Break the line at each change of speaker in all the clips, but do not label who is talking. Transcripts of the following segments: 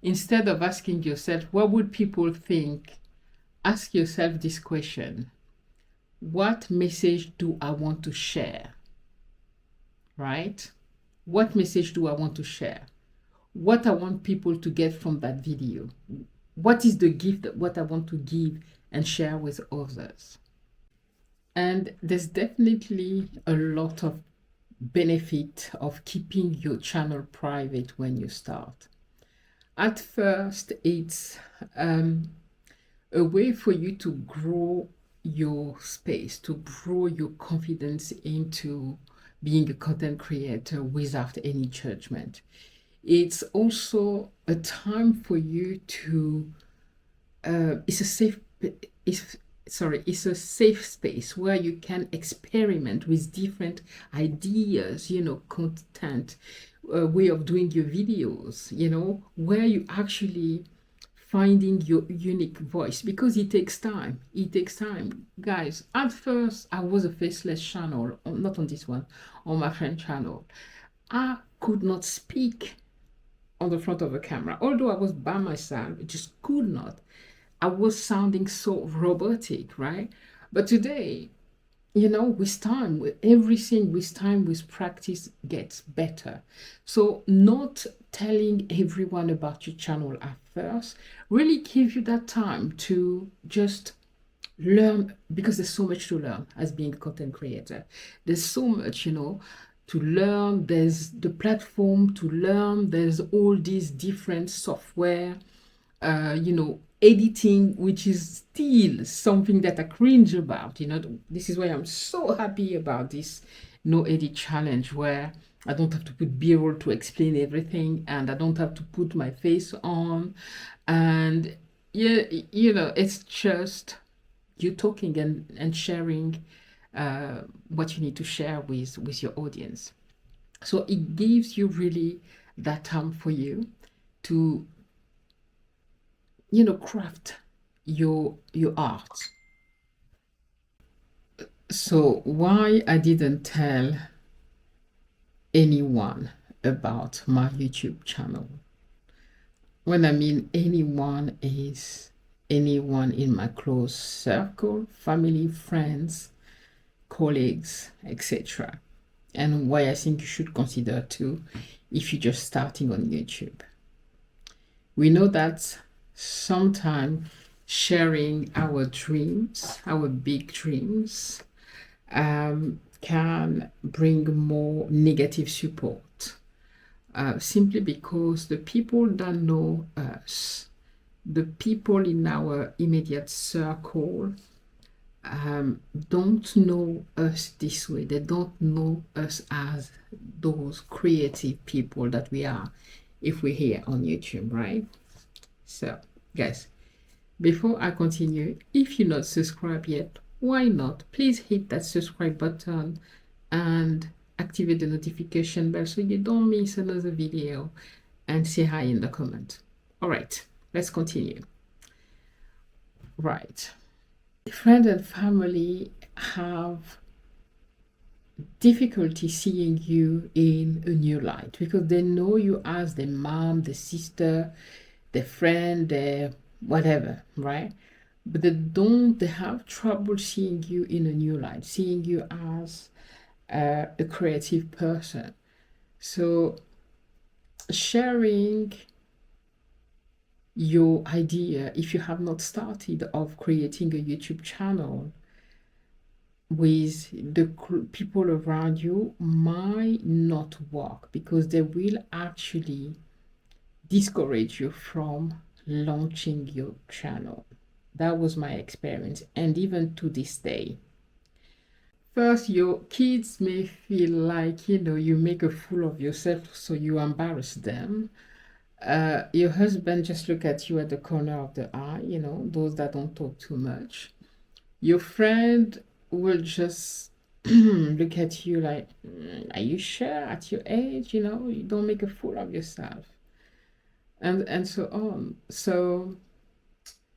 instead of asking yourself, what would people think? Ask yourself this question: what message do I want to share? Right? What message do I want to share? What I want people to get from that video? What is the gift that what I want to give and share with others? And there's definitely a lot of benefit of keeping your channel private when you start. At first, it's a way for you to grow your space, to grow your confidence into being a content creator without any judgment. It's also a time for you to it's a safe space where you can experiment with different ideas, content, way of doing your videos, where you actually finding your unique voice, because it takes time. Guys, at first I was a faceless channel, not on this one, on my friend channel. I could not speak on the front of a camera, although I was by myself. I just could not. I was sounding so robotic, right? But today, with time, with everything, with practice gets better. So not telling everyone about your channel at first really give you that time to just learn, because there's so much to learn as being a content creator. There's so much, to learn. There's the platform to learn. There's all these different software, editing, which is still something that I cringe about. This is why I'm so happy about this no edit challenge, where I don't have to put b-roll to explain everything, and I don't have to put my face on, and it's just you talking and sharing what you need to share with your audience. So it gives you really that time for you to craft your art. So why I didn't tell anyone about my YouTube channel? When I mean anyone, is anyone in my close circle, family, friends, colleagues, etc. And why I think you should consider too if you're just starting on YouTube. We know that sometimes sharing our dreams, our big dreams, can bring more negative support, simply because the people that know us, the people in our immediate circle, don't know us this way. They don't know us as those creative people that we are if we're here on YouTube, right? So guys, before I continue, if you're not subscribed yet, why not? Please hit that subscribe button and activate the notification bell so you don't miss another video, and say hi in the comment. All right, let's continue. Right. Friends and family have difficulty seeing you in a new light because they know you as their mom, the sister, their friend, their whatever, right? But they have trouble seeing you in a new light, seeing you as a creative person. So sharing your idea, if you have not started of creating a YouTube channel with the people around you, might not work, because they will actually discourage you from launching your channel. That was my experience, and even to this day. First, your kids may feel like you make a fool of yourself, so you embarrass them. Your husband just look at you at the corner of the eye, those that don't talk too much. Your friend will just look at you like, are you sure at your age, you don't make a fool of yourself, and so on. So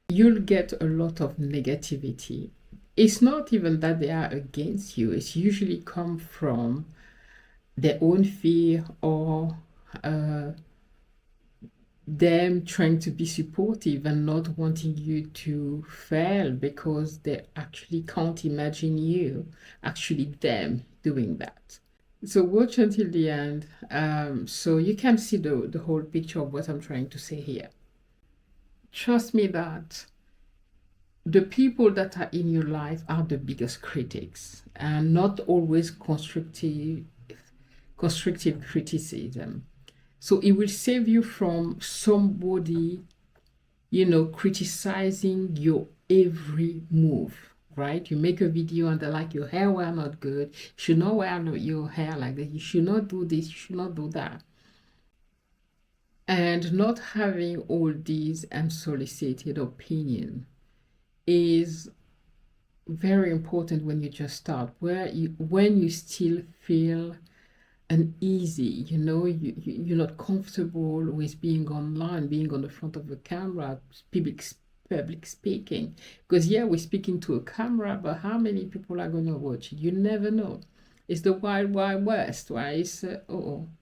you'll get a lot of negativity. It's not even that they are against you. It's usually come from their own fear, or them trying to be supportive and not wanting you to fail because they actually can't imagine you, actually them doing that. So watch until the end, so you can see the whole picture of what I'm trying to say here. Trust me that the people that are in your life are the biggest critics, and not always constructive criticism. So it will save you from somebody, criticizing your every move, right? You make a video and they're like, your hair were not good. You should not wear your hair like that. You should not do this. You should not do that. And not having all these unsolicited opinion is very important when you just start, when you still feel uneasy, you're not comfortable with being online, being on the front of the camera, public speaking. Because we're speaking to a camera, but how many people are going to watch it? You never know. It's the wild west, right? It's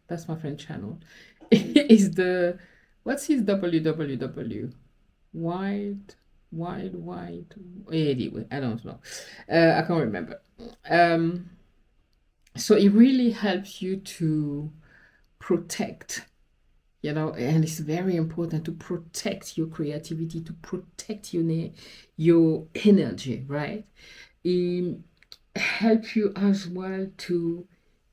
that's my friend channel. Is the what's his www wild anyway, I don't know, I can't remember. So it really helps you to protect, and it's very important to protect your creativity, to protect your energy, right? It helps you as well to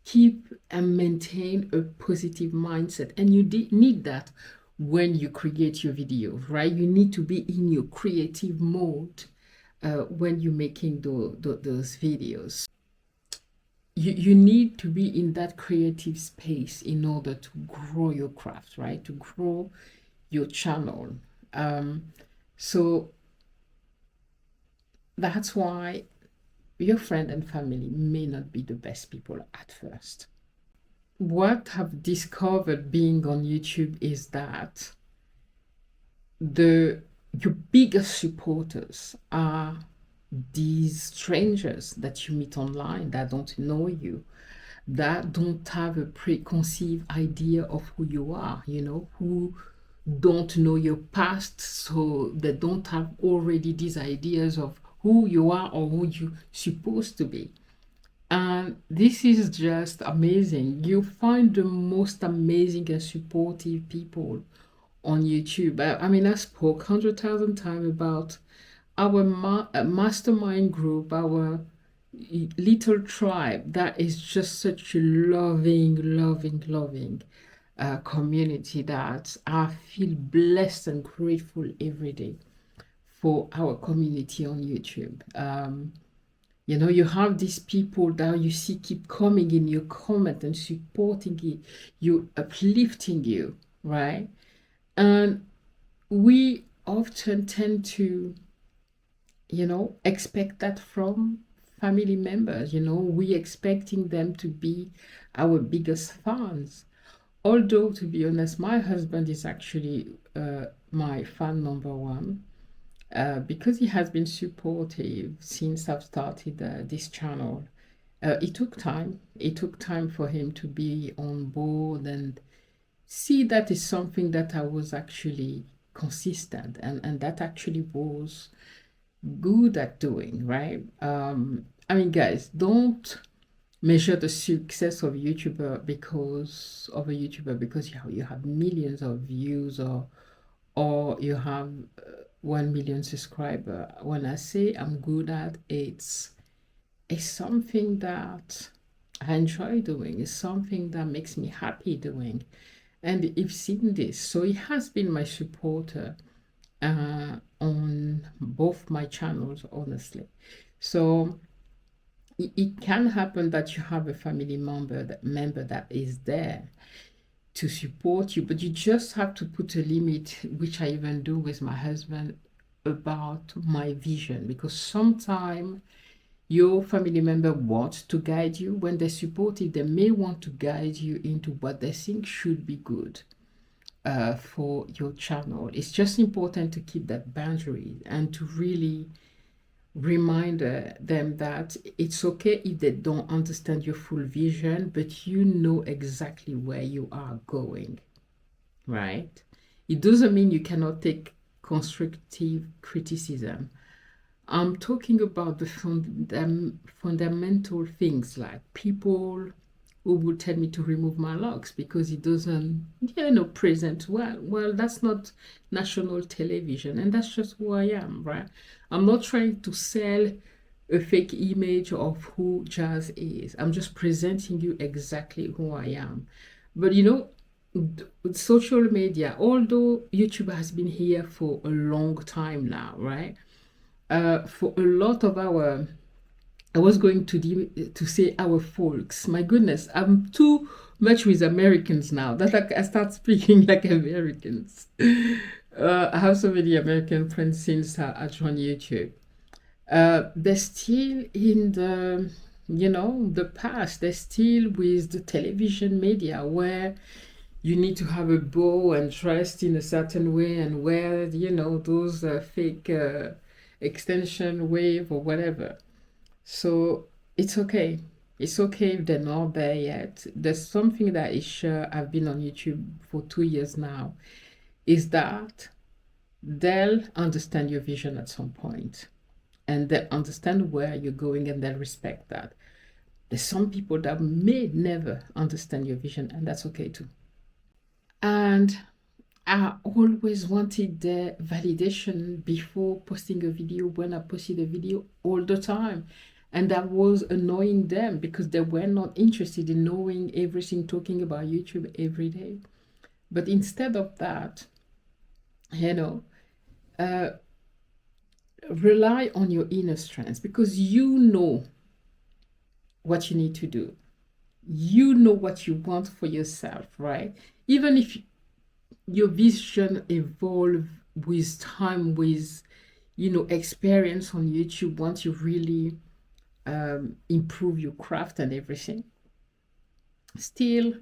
keep and maintain a positive mindset, and you need that when you create your videos, right? You need to be in your creative mode when you're making those videos. You need to be in that creative space in order to grow your craft, right? To grow your channel. So that's why your friend and family may not be the best people at first. What I've discovered being on YouTube is that your biggest supporters are these strangers that you meet online that don't know you, that don't have a preconceived idea of who you are, who don't know your past, so they don't have already these ideas of who you are or who you're supposed to be. And this is just amazing. You find the most amazing and supportive people on YouTube. I mean, I spoke 100,000 times about our mastermind group, our little tribe. That is just such a loving community that I feel blessed and grateful every day for our community on YouTube. You have these people that you see keep coming in your comment and supporting it, you uplifting you, right? And we often tend to, expect that from family members. We expecting them to be our biggest fans. Although, to be honest, my husband is actually my fan number one. Because he has been supportive since I've started this channel. It took time. It took time for him to be on board and see that is something that I was actually consistent and that actually was good at doing, right? I mean, guys, don't measure the success of a YouTuber because you have millions of views or you have 1 million subscriber. When I say I'm good at it's something that I enjoy doing. It's something that makes me happy doing. And you've seen this. So he has been my supporter on both my channels, honestly. So it can happen that you have a family member that is there to support you, but you just have to put a limit, which I even do with my husband, about my vision, because sometimes your family member wants to guide you. When they're supportive, they may want to guide you into what they think should be good for your channel. It's just important to keep that boundary and to really remind them that it's okay if they don't understand your full vision, but you know exactly where you are going, right? It doesn't mean you cannot take constructive criticism. I'm talking about the fundamental things, like people who would tell me to remove my locks because it doesn't, present well. Well, that's not national television, and that's just who I am, right? I'm not trying to sell a fake image of who Jazz is. I'm just presenting you exactly who I am. But with social media, although YouTube has been here for a long time now, right? For a lot of I was going to say our folks. My goodness, I'm too much with Americans now that I start speaking like Americans. I have so many American friends since I joined YouTube. They're still in the past. They're still with the television media where you need to have a bow and dressed in a certain way and wear, those fake extension wave or whatever. So it's okay. It's okay if they're not there yet. There's something that is sure. I've been on YouTube for 2 years now, is that they'll understand your vision at some point and they'll understand where you're going and they'll respect that. There's some people that may never understand your vision, and that's okay too. And I always wanted the validation before posting a video, when I posted a video, all the time. And that was annoying them because they were not interested in knowing everything, talking about YouTube every day. But instead of that, rely on your inner strength, because you know what you need to do. You know what you want for yourself, right? Even if your vision evolve with time, with experience on YouTube, once you really improve your craft and everything, still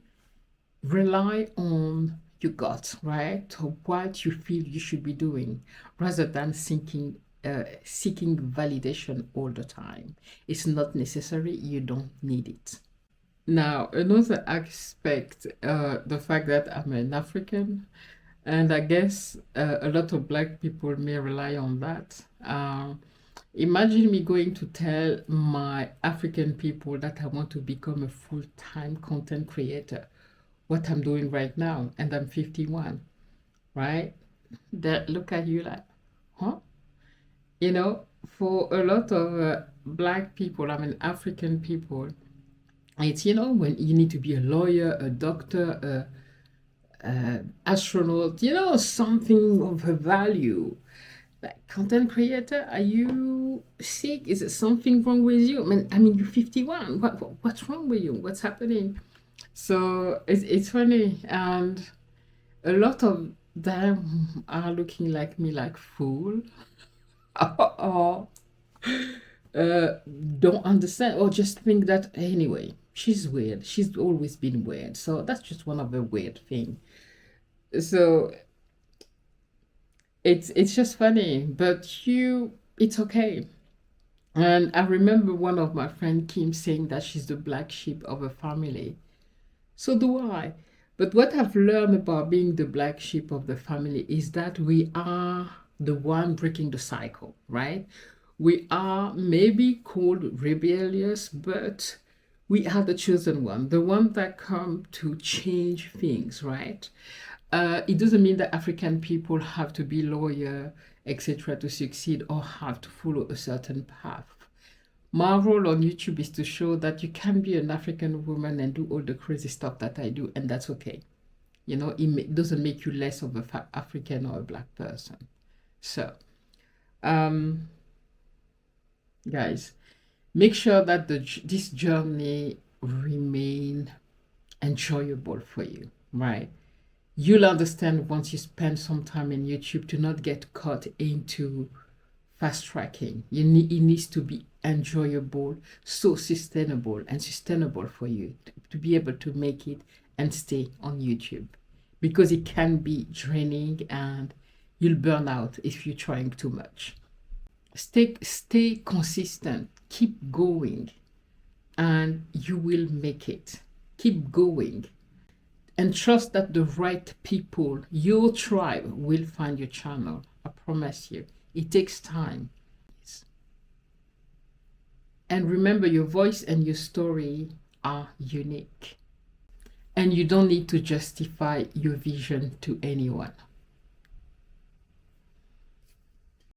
rely on your gut, right? Or what you feel you should be doing, rather than seeking validation all the time. It's not necessary. You don't need it. Now, another aspect, the fact that I'm an African, and I guess a lot of Black people may rely on that. Imagine me going to tell my African people that I want to become a full-time content creator, what I'm doing right now, and I'm 51, right? They look at you like, huh? For a lot of Black people, African people, it's, when you need to be a lawyer, a doctor, astronaut, something of a value. Like, content creator, are you sick? Is it something wrong with you? You're 51. What's wrong with you? What's happening? So it's funny, and a lot of them are looking like me, like fool, or don't understand, or just think that anyway, she's weird. She's always been weird. So that's just one of the weird thing. So it's just funny, but it's okay. And I remember one of my friend Kim saying that she's the black sheep of a family. So do I. But what I've learned about being the black sheep of the family is that we are the one breaking the cycle, right? We are maybe called rebellious, but we are the chosen one, the one that come to change things, right? It doesn't mean that African people have to be lawyer, etc., to succeed, or have to follow a certain path. My role on YouTube is to show that you can be an African woman and do all the crazy stuff that I do, and that's okay. It doesn't make you less of a African or a black person. So, guys, make sure that this journey remain enjoyable for you, right? You'll understand once you spend some time in YouTube to not get caught into fast tracking. It needs to be enjoyable, so sustainable for you to be able to make it and stay on YouTube, because it can be draining and you'll burn out if you're trying too much. Stay consistent, keep going, and you will make it. Keep going. And trust that the right people, your tribe, will find your channel. I promise you. It takes time. And remember, your voice and your story are unique. And you don't need to justify your vision to anyone.